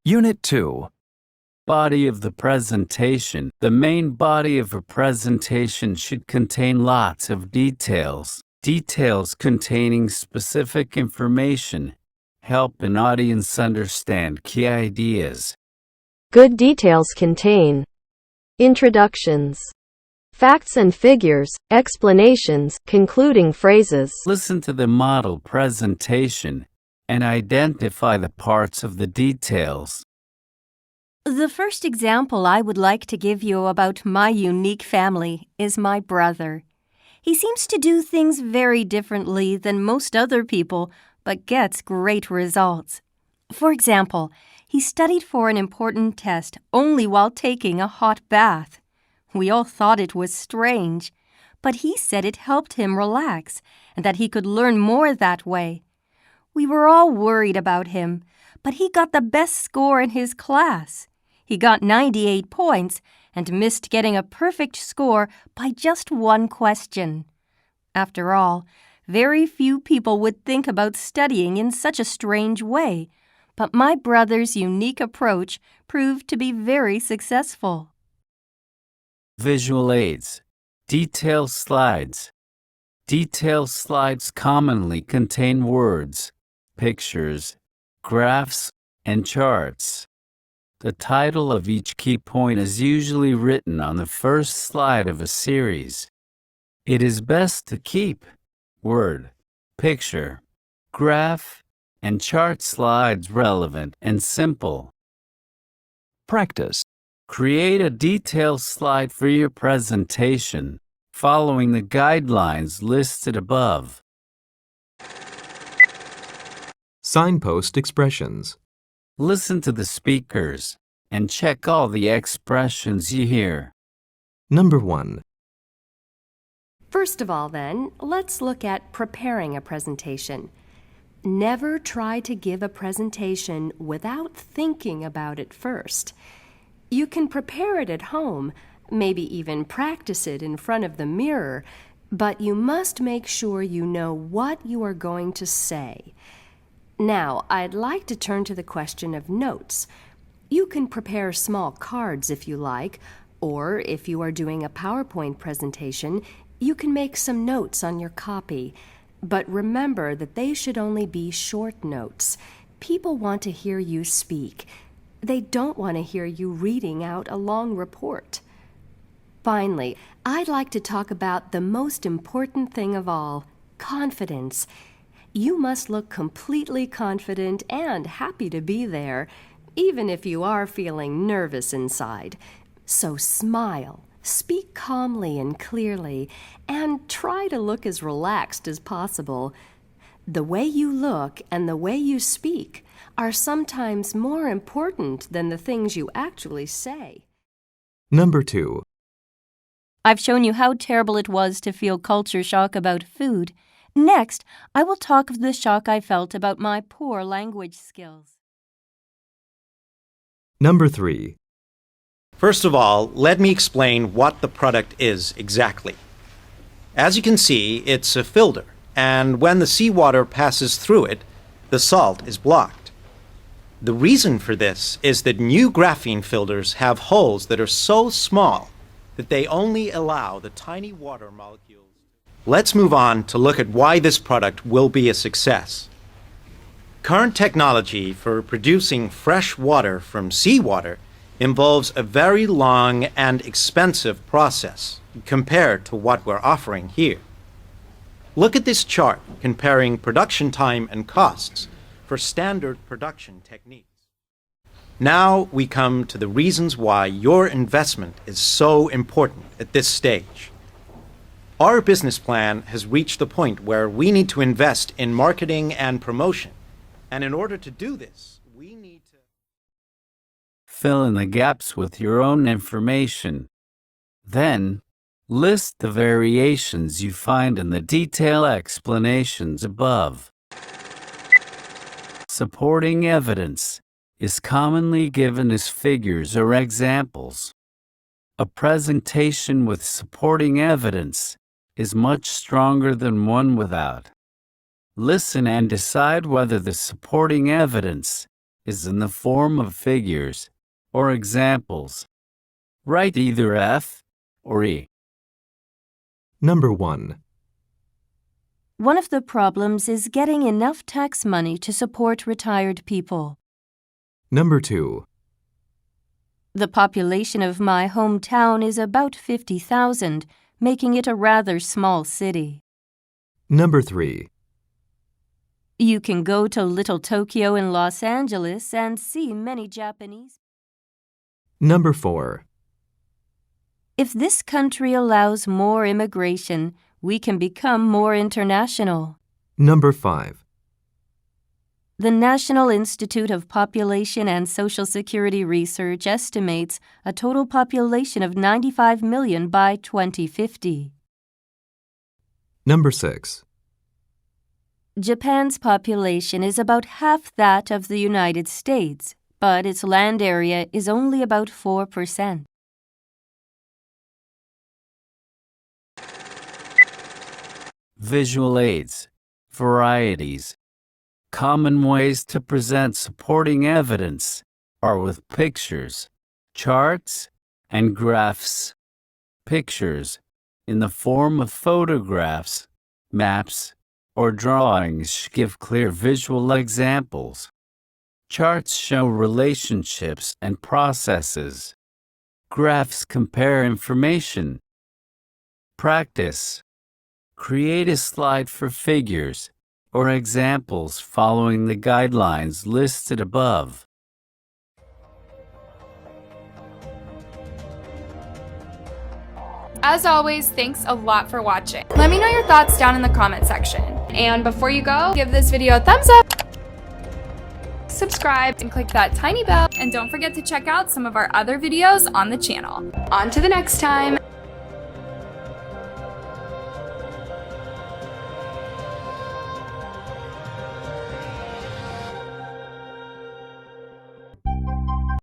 Unit 2. Body of the presentation. The main body of a presentation should contain lots of details. Details containing specific information help an audience understand key ideas. Good details contain introductions, facts and figures, explanations, concluding phrases. Listen to the model presentation and identify the parts of the details. The first example I would like to give you about my unique family is my brother. He seems to do things very differently than most other people, but gets great results. For example, he studied for an important test only while taking a hot bath. We all thought it was strange, but he said it helped him relax and that he could learn more that way. We were all worried about him, but he got the best score in his class. He got 98 points and missed getting a perfect score by just one question. After all, very few people would think about studying in such a strange way, but my brother's unique approach proved to be very successful. Visual aids. Detail slides. Detail slides commonly contain words, pictures, graphs, and charts. The title of each key point is usually written on the first slide of a series. It is best to keep word, picture, graph, and chart slides relevant and simple. Practice. Create a detailed slide for your presentation, following the guidelines listed above. Signpost expressions. Listen to the speakers and check all the expressions you hear. Number 1. First of all, then, let's look at preparing a presentation. Never try to give a presentation without thinking about it first. You can prepare it at home, maybe even practice it in front of the mirror, but you must make sure you know what you are going to say. Now, I'd like to turn to the question of notes. You can prepare small cards if you like, or if you are doing a PowerPoint presentation, you can make some notes on your copy. But remember that they should only be short notes. People want to hear you speak. They don't want to hear you reading out a long report. Finally, I'd like to talk about the most important thing of all, confidence. You must look completely confident and happy to be there, even if you are feeling nervous inside. So smile, speak calmly and clearly, and try to look as relaxed as possible. The way you look and the way you speak are sometimes more important than the things you actually say. Number 2. I've shown you how terrible it was to feel culture shock about food. Next, I will talk of the shock I felt about my poor language skills. Number 3. First of all, let me explain what the product is exactly. As you can see, it's a filter, and when the seawater passes through it, the salt is blocked. The reason for this is that new graphene filters have holes that are so small that they only allow the tiny water molecules. Let's move on to look at why this product will be a success. Current technology for producing fresh water from seawater involves a very long and expensive process compared to what we're offering here. Look at this chart comparing production time and costs for standard production techniques. Now we come to the reasons why your investment is so important at this stage. Our business plan has reached the point where we need to invest in marketing and promotion. And in order to do this, we need to Fill in the gaps with your own information. Then, list the variations you find in the detailed explanations above. Supporting evidence is commonly given as figures or examples. A presentation with supporting evidence is much stronger than one without. Listen and decide whether the supporting evidence is in the form of figures or examples. Write either F or E. Number 1. One of the problems is getting enough tax money to support retired people. Number 2. The population of my hometown is about 50,000, making it a rather small city. Number 3. You can go to Little Tokyo in Los Angeles and see many Japanese. Number 4. If this country allows more immigration, we can become more international. Number 5. The National Institute of Population and Social Security Research estimates a total population of 95 million by 2050. Number 6. Japan's population is about half that of the United States, but its land area is only about 4%. Visual aids. Varieties. Common ways to present supporting evidence are with pictures, charts, and graphs. Pictures, in the form of photographs, maps, or drawings, give clear visual examples. Charts show relationships and processes. Graphs compare information. Practice. Create a slide for figures or examples following the guidelines listed above. As always, thanks a lot for watching. Let me know your thoughts down in the comment section. And before you go, give this video a thumbs up, subscribe, and click that tiny bell. And don't forget to check out some of our other videos on the channel. On to the next time.